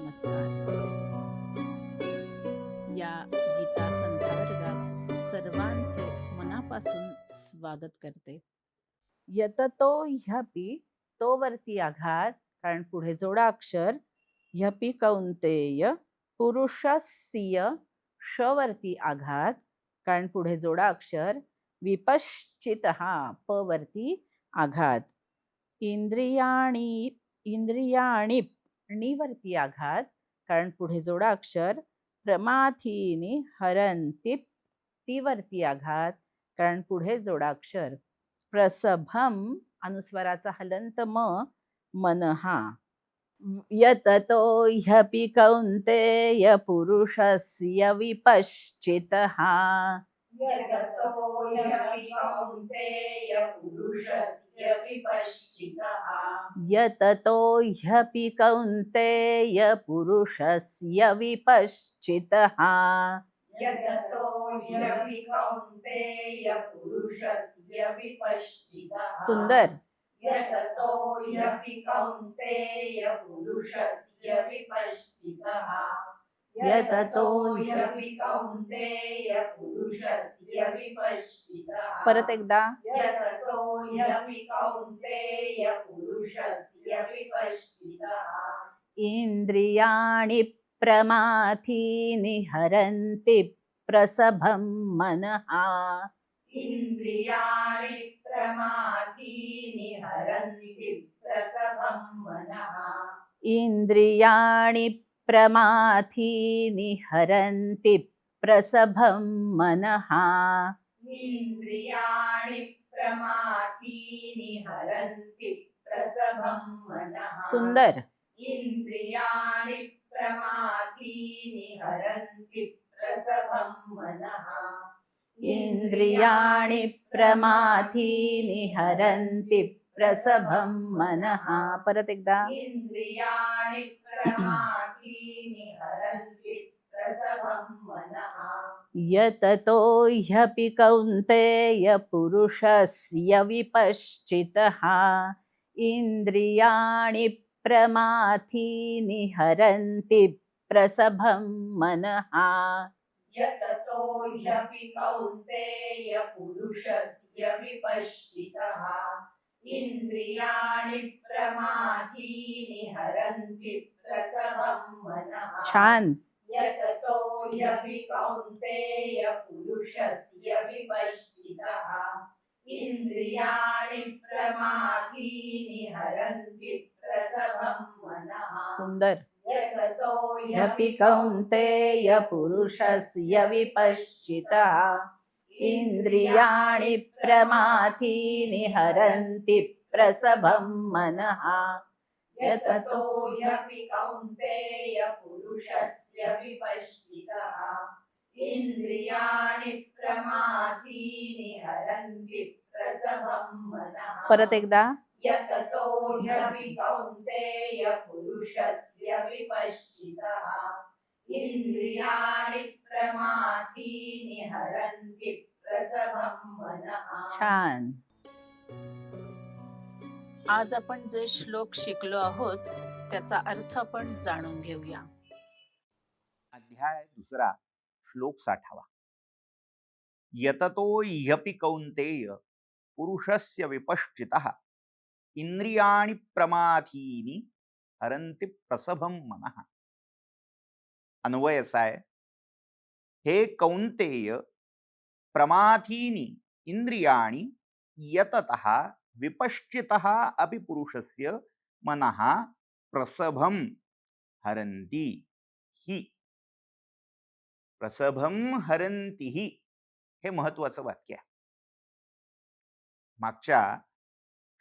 नमस्कार. या गीता संध्या वर्गात सर्वांचे मनापासून स्वागत करते. यततो ह्यपि तो वरती आघात, कारण पुढे जोडा अक्षर. ह्यपि कौंतेय पुरुषस्य श वरती आघात, कारण पुढे जोडा अक्षर. विपश्चितः प वरती आघात. इंद्रियाणी इंद्रियाणी णी वरती आघात, कारण पुढे जोडा अक्षर. प्रमाथीनी हरंती ती वरती आघात, कारण पुढे जोडा अक्षर. प्रसभम अनुस्वाराचा हलंत म मनहा. यततो ह्यपि कौन्तेय पुरुषस्य विपश्चितः. यततो ह्यपि कौन्तेय पुरुषस्य विपश्चितः. यततो ह्यपि कौन्तेय पुरुषस्य विपश्चितः. यततो ह्यपि कौन्तेय पुरुषस्य विपश्चितः. सुंदर. यततो ह्यपि कौन्तेय पुरुषस्य विपश्चितः. यततो ह्यपि कौन्तेय पुरुषस्य विपश्चितः. परत एकदा. यततो ह्यपि कौन्तेय पुरुषस्य विपश्चितः. इंद्रियाणि प्रमाथीनि हरन्ति प्रसभं मनः. इंद्रियाणि प्रमाथीनि हरन्ति प्रसभं मनः. इंद्रियाणि प्रमाथीनि हरन्ति प्रसभं मनः. इंद्रियाणि प्रमाथीनि हरन्ति प्रसभं मनः. सुंदर. इंद्रियाणि प्रमाथीनि हरन्ति प्रसभं मनः. इंद्रियाणि प्रमाथीनि हरन्ति प्रसभं मनः. परत एकदा. इंद्रियाणि प्रमाथीनि हरन्ति प्रसभं मनः. यततो ह्यपि कौन्तेय पुरुषस्य विपश्चितः. इंद्रियाणि प्रमाथीनि हरन्ति प्रसभं मनः. यततो ह्यपि कौन्तेय पुरुषस्य विपश्चितः. इंद्रियाणि प्रमाथीनि हरन्ति प्रसभं मनः. छान. यततो ह्यपि कौन्तेय पुरुषस्य विपश्चितः. इंद्रियाणि प्रमाथीनि हरन्ति प्रसभं मनः. सुंदर. यततो ह्यपि कौन्तेय पुरुषस्य विपश्चितः. इंद्रियाणि प्रमाथीनि हरन्ति प्रसभं मनः. यततो ह्यपि कौन्तेय पुरुषस्य विपश्चितः. इंद्रियाणि प्रमाथीनि हरन्ति प्रसभं मनः. परत एकदा. यततो ह्यपि कौन्तेय पुरुषस्य विपश्चितः. इंद्रियाणि प्रमाथीनि हरन्ति प्रसभं मनः. छान. आज आपण जे श्लोक शिकलो आहोत त्याचा अर्थ आपण जाणून घेऊया. अध्याय दुसरा श्लोक 60. यततो ह्यपि कौन्तेय पुरुषस्य विपश्चितः. इंद्रियाणि प्रमाथीनि हरन्ति प्रसभं मनः. अन्वय असा आहे, हे कौन्तेय, प्रमाथीनि इंद्रियाणि यततः विपश्चितः अपि पुरुषस्य मनः प्रसभं हरन्ति हि. प्रसभं हरन्ति हि हे महत्वाचं वाक्य आहे. मागच्या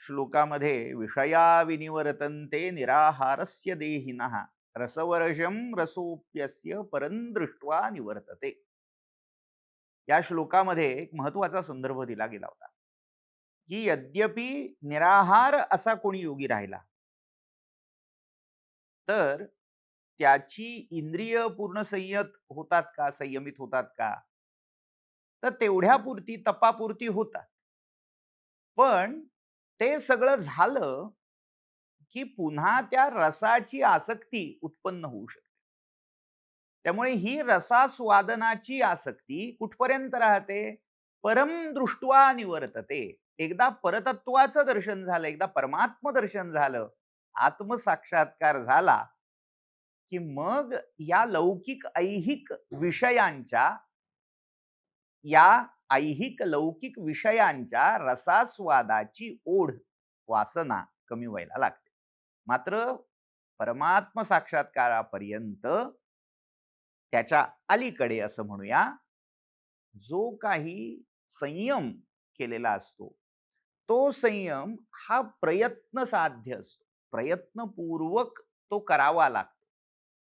श्लोकामध्ये विषया विनिवर्तन्ते निराहारस्य देहिनः रसवर्षं रसोप्यस्य परं दृष्ट्वा निवर्तते. या श्लोकामध्ये एक महत्वाचा संदर्भ दिला गेला होता की यद्यपि निराहार असा कोणी योगी राहिला तर त्याची इंद्रिय पूर्ण संयमित होतात का, तर तेवढ्यापुरती तपापुरती होतात. पण ते सगळं झालं की पुन्हा त्या रसाची आसक्ती उत्पन्न होऊ शकते. त्यामुळे ही रसास्वादनाची आसक्ती कुठपर्यंत राहते? परम दृष्ट्वा निवर्तते. एकदा परतत्वाचं दर्शन झालं, एकदा परमात्म दर्शन झालं, आत्मसाक्षात्कार झाला, की मग या लौकिक ऐहिक विषयांच्या या ऐहिक लौकिक विषयांच्या रसास्वादाची ओढ, वासना कमी व्हायला लागते. मात्र परमात्म साक्षात्कारापर्यंत त्याच्या अलीकडे असं म्हणूया, जो काही संयम केलेला असतो, तो संयम हा प्रयत्न साध्य असतो. प्रयत्नपूर्वक तो करावा लागतो.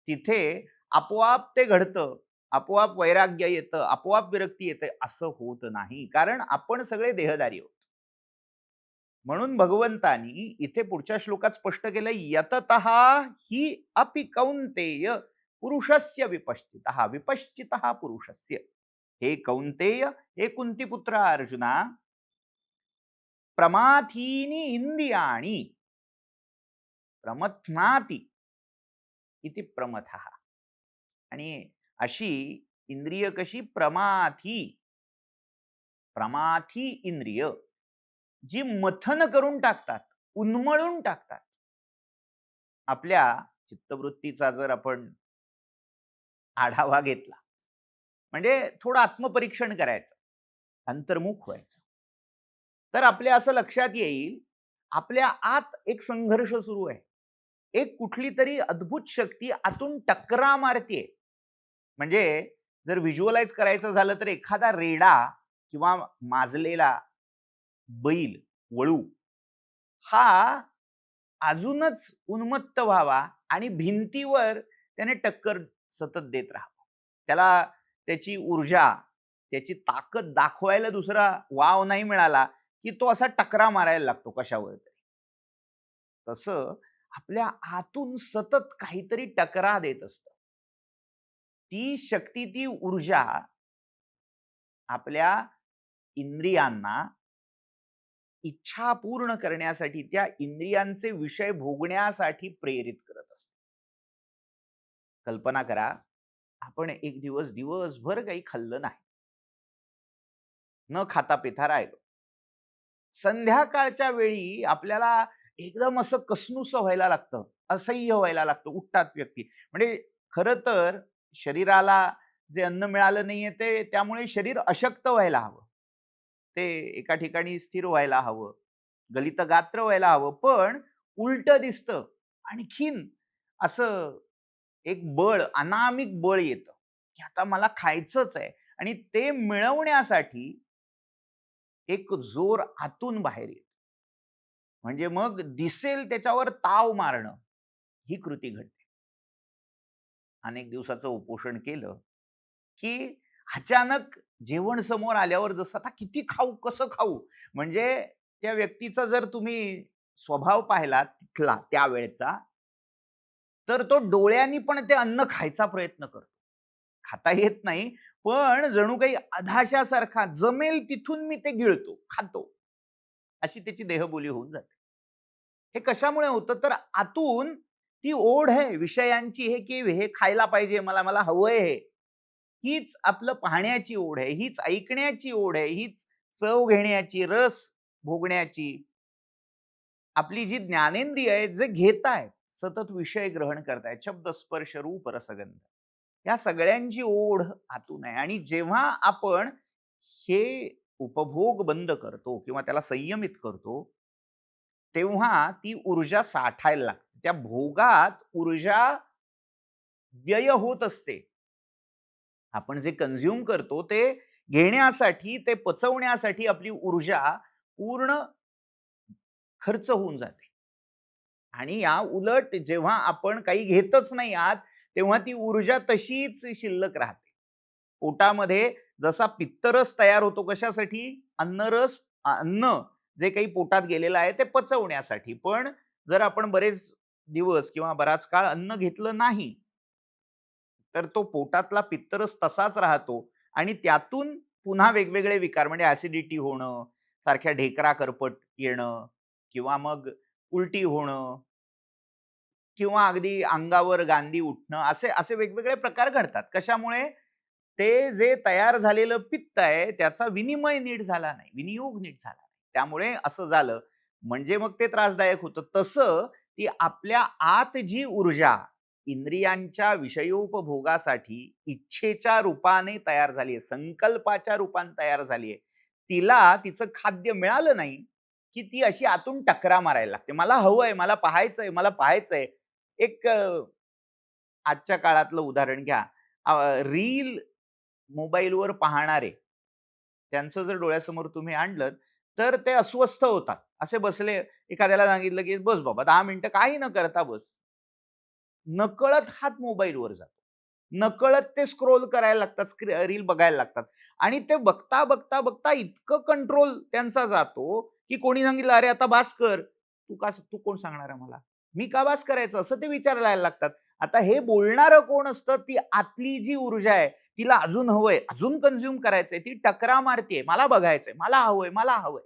तिथे आपोआप ते घडतं, आपोआप वैराग्य येतं, आपोआप विरक्ती येते असं होत नाही. कारण आपण सगळे देहधारी आहोत. म्हणून भगवंतानी इथे पुढच्या श्लोकात स्पष्ट केलं, यततः ही अपि कौंतेय पुरुषस्य विपश्चितः विपश्चितः पुरुषस्य. हे कौंतेय, हे कुंतीपुत्र अर्जुना, प्रमाथीनी इंद्रियाणी प्रमथनाति इति प्रमथः. आणि अशी इंद्रिय कशी? प्रमाथी प्रमाथी इंद्रिय, जी मथन करून टाकतात, उन्मळून टाकतात. आपल्या चित्तवृत्तीचा जर आपण आढावा घेतला, म्हणजे थोडं आत्मपरीक्षण करायचं, अंतर्मुख व्हायचं, तर आपल्या असं लक्षात येईल, आपल्या आत एक संघर्ष सुरू आहे. एक कुठली तरी अद्भुत शक्ती आतून टकरा मारतीये. म्हणजे जर व्हिज्युअलाइज करायचं झालं तर एखादा रेडा किंवा माजलेला बैल, वळू, हा अजूनच उन्मत्त व्हावा आणि भिंतीवर त्याने टक्कर सतत देत राहावं. त्याला त्याची ऊर्जा, त्याची ताकद दाखवायला दुसरा वाव नाही मिळाला की तो असा टकरा मारायला लागतो कशावर तरी. तसं आपल्या आतून सतत काहीतरी टकरा देत असतं. ती शक्ती, ती ऊर्जा आपल्या इंद्रियांना इच्छा पूर्ण करण्यासाठी, त्या इंद्रियांचे विषय भोगण्यासाठी प्रेरित करत असते. कल्पना करा, आपण एक दिवस दिवसभर काही खाल्लं नाही, न खाता पिता राहिलो. संध्याकाळच्या वेळी आपल्याला एकदम असं कसनुस व्हायला लागतं, असह्य व्हायला लागतं, उठतात व्यक्ती. म्हणजे खरं तर शरीराला जे अन्न मिळालं नाहीये ते, त्यामुळे शरीर अशक्त व्हायला हवं, ते एका ठिकाणी स्थिर व्हायला हवं, गलित गात्र व्हायला हवं. पण उलट दिसतं. आणखीन असं एक बळ, अनामिक बळ येतं की आता मला खायचंच आहे. आणि ते मिळवण्यासाठी एक जोर आतून बाहेर येतो. म्हणजे मग दिसेल त्याच्यावर ताव मारणं, ही कृती घडते. अनेक दिवसाचं उपोषण केलं की अचानक जेवण समोर आल्यावर जसं आता किती खाऊ, कसं खाऊ, म्हणजे त्या व्यक्तीचा जर तुम्ही स्वभाव पाहिला तिथला त्यावेळेचा, तर तो डोळ्यांनी पण ते अन्न खायचा प्रयत्न करतो. खाता येत नाही, पण जणू काही अधाशासारखा जमेल तिथून मी ते गिळतो, खातो, अशी त्याची देहबोली होऊन जाते. हे कशामुळे होतं? तर आतून ती ओढ आहे विषयांची, हे की हे खायला पाहिजे, मला मला हवंय हे. हीच आपलं पाहण्याची ओढ आहे, हीच ऐकण्याची ओढ आहे, हीच चव घेण्याची, रस भोगण्याची. आपली जी ज्ञानेंद्रिय आहेत, जे घेतायत, सतत विषय ग्रहण करतायत, शब्द, स्पर्श, रूप, रसगंध, या सगळ्यांची ओढ आतून आहे. आणि जेव्हा आपण हे उपभोग बंद करतो किंवा त्याला संयमित करतो, तेव्हा ती ऊर्जा साठायला लागते. त्या भोगात ऊर्जा व्यय होत असते. आपण जे कंझ्युम करतो ते घेण्यासाठी, ते पचवण्यासाठी आपली ऊर्जा पूर्ण खर्च होऊन जाते. आणि या उलट जेव्हा आपण काही घेतच नाही आत, तेव्हा ती ऊर्जा तशीच शिल्लक राहते. पोटामध्ये जसा पित्तरस तयार होतो, कशासाठी? अन्नरस, अन्न जे काही पोटात गेलेलं आहे ते पचवण्यासाठी. पण जर आपण बरेच दिवस किंवा बराच काळ अन्न घेतलं नाही, तर तो पोटातला पित्तरस तसाच राहतो आणि त्यातून पुन्हा वेगवेगळे विकार, म्हणजे ऍसिडिटी होणं, सारख्या ढेकरा करपट येणं, किंवा मग उलटी होणं, किंवा अगदी अंगावर गांधी उठणं असे असे वेगवेगळे प्रकार घडतात. कशामुळे? ते जे तयार झालेलं पित्त आहे त्याचा विनिमय नीट झाला नाही, विनियोग नीट झाला नाही. त्यामुळे असं झालं. म्हणजे मग ते त्रासदायक होतं. तसं ती आपल्या आत जी ऊर्जा इंद्रियांच्या विषयोपभोगासाठी इच्छेच्या रूपाने तयार झाली आहे, संकल्पाच्या रूपाने तयार झाली आहे, तिला तिचं खाद्य मिळालं नाही की ती अशी आतून टकरा मारायला लागते. मला हवंय, मला पाहायचंय, मला पाहायचंय. एक आजच्या काळातलं उदाहरण घ्या. रील मोबाईलवर पाहणारे, त्यांचं जर डोळ्यासमोर तुम्ही आणलं, तर ते अस्वस्थ होतात. असे बसले, एखाद्याला सांगितलं की "बस बाबा 10 मिनिटं काही न करता बस." नकळत हात मोबाईलवर जातो. नकळत ते स्क्रोल करायला लागतात, रील बघायला लागतात आणि ते बघता, बघता, बघता इतकं कंट्रोल त्यांचा जातो, की कोणी सांगितलं, "अरे आता बास कर." तू कोण सांगणार आहे मला? मी का बास करायचं? असं ते विचारायला लागतात. आता हे बोलणारं कोण असतं? ती आतली जी ऊर्जा आहे, तिला अजून हवंय, अजून कन्झ्युम करायचंय, ती टकरा मारतीये, मला बघायचंय, मला हवंय, मला हवंय.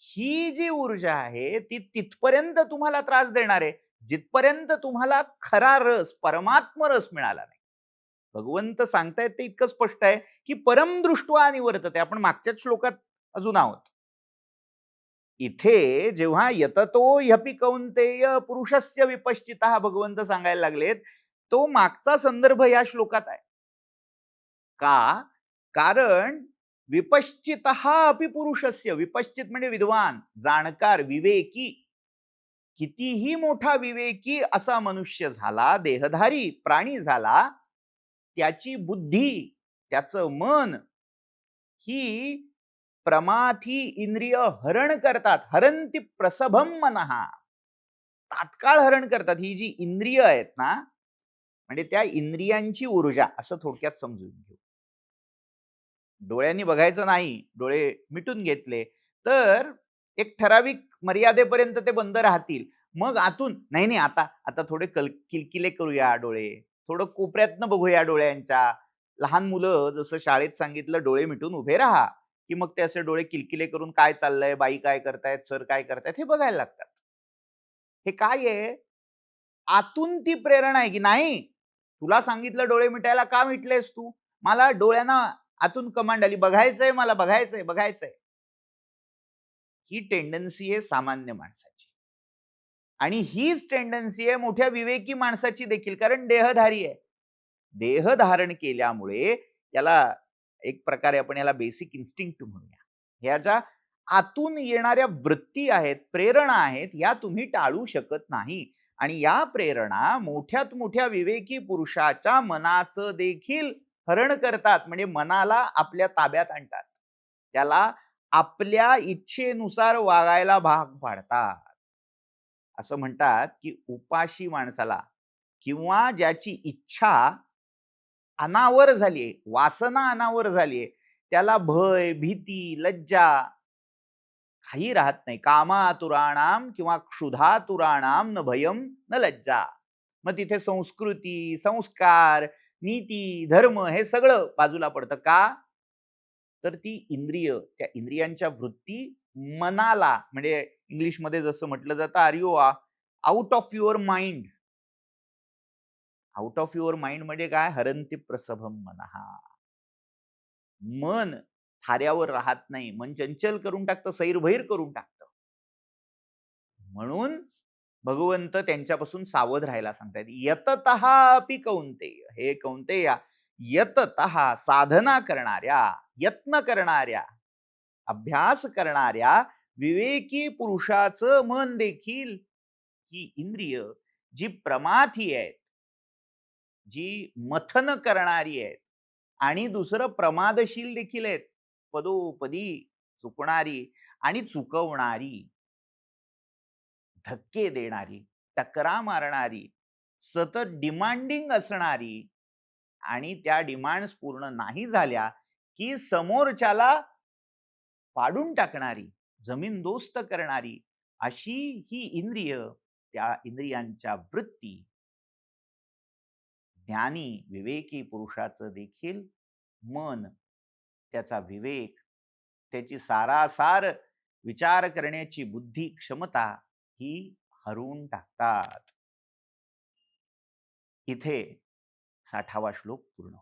ही जी ऊर्जा आहे ती तिथपर्यंत तुम्हाला त्रास देणार आहे, जिथपर्यंत तुम्हाला खरा रस, परमात्म रस मिळाला नाही. भगवंत सांगतायत ते इतकं स्पष्ट आहे, की परमदृष्ट्वा निवर्तते. आपण मागच्याच श्लोकात अजून आहोत. इथे जेव्हा यततो ह्यपि कौंतेय पुरुषस्य विपश्चितः भगवंत सांगायला लागलेत, तो मागचा संदर्भ या श्लोकात आहे. का? कारण विपश्चितः अपि पुरुषस्य, विपश्चित म्हणजे विद्वान, जाणकार, विवेकी. कितीही मोठा विवेकी असा मनुष्य झाला, देहधारी प्राणी झाला, त्याची बुद्धी, त्याचं मन ही प्रमाथी इंद्रिय हरण करतात. हरंती प्रसभम मनहा, तात्काळ हरण करतात. ही जी इंद्रिय आहेत ना, म्हणजे त्या इंद्रियांची ऊर्जा, असं थोडक्यात समजून घेऊ. डोळ्यांनी बघायचं नाही, डोळे मिटून घेतले तर एक ठराविक मर्यादेपर्यंत ते बंद राहतील. मग आतून नाही नाही, आता आता थोडे किलकिले करूया डोळे, थोडं कोपऱ्यातनं बघूया डोळ्यांच्या. लहान मुलं जसं शाळेत सांगितलं डोळे मिटून उभे राहा, की मग ते असे डोळे किलकिले करून काय चाललंय, बाई काय करतायत, सर काय करतायत हे बघायला लागतात. हे काय आहे? आतून ती प्रेरणा आहे की नाही, तुला सांगितलं डोळे मिटायला, का मिटलेस तू? मला डोळ्यांना आतून कमांड आली, बघायचंय, मला बघायचंय, बघायचंय. ही टेंडन्सी आहे सामान्य माणसाची आणि हीच टेंडन्सी आहे मोठ्या विवेकी माणसाची देखील, कारण देहधारी आहे. देह धारण केल्यामुळे याला एक प्रकारे आपण याला बेसिक इन्स्टिंक्ट म्हणूया. ह्या ज्या आतून येणाऱ्या वृत्ती आहेत, प्रेरणा आहेत, या तुम्ही टाळू शकत नाही आणि या प्रेरणा मोठ्यात मोठ्या विवेकी पुरुषाच्या मनाचं देखील हरण करतात, म्हणजे मनाला आपल्या ताब्यात आणतात, त्याला आपल्या इच्छेनुसार वागायला भाग पाडतात. असं म्हणतात की उपाशी माणसाला किंवा ज्याची इच्छा अनावर झालीये, वासना अनावर झालीये, त्याला भय, भीती, लज्जा काही राहत नाही. कामातुराणाम किंवा क्षुधातुराणाम न भयम न लज्जा. मग तिथे संस्कृती, संस्कार, नीती, धर्म हे सगळं बाजूला पडतं. का? तर ती इंद्रिय, त्या इंद्रियांच्या वृत्ती मनाला, म्हणजे इंग्लिशमध्ये जसं म्हटलं जातं, are you out of your mind. Out of your mind म्हणजे काय? हरंती प्रसभम मनहा. मन थाऱ्यावर राहत नाही, मन चंचल करून टाकतं, सैरभैर करून टाकतं. म्हणून भगवंत त्यांच्यापासून सावध राहायला सांगतायत. यततः अपि कौंतेय, हे कौंतेया, यततः साधना करणाऱ्या, यत्न करणाऱ्या, अभ्यास करणाऱ्या विवेकी पुरुषाचं मन देखील, ही इंद्रिय जी प्रमाथी आहेत, जी मथन करणारी आहेत आणि दुसरं प्रमादशील देखील आहेत, पदोपदी चुकणारी आणि चुकवणारी, धक्के देणारी, टकरा मारणारी, सतत डिमांडिंग असणारी आणि त्या डिमांड्स पूर्ण नाही झाल्या की समोरच्याला पाडून टाकणारी, जमीनदोस्त करणारी, अशी ही इंद्रिय, त्या इंद्रियांच्या वृत्ती ज्ञानी विवेकी पुरुषाचं देखील मन, त्याचा विवेक, त्याची सारासार विचार करण्याची बुद्धी क्षमता ही हरवून टाकतात. इथे 60वा श्लोक पूर्ण.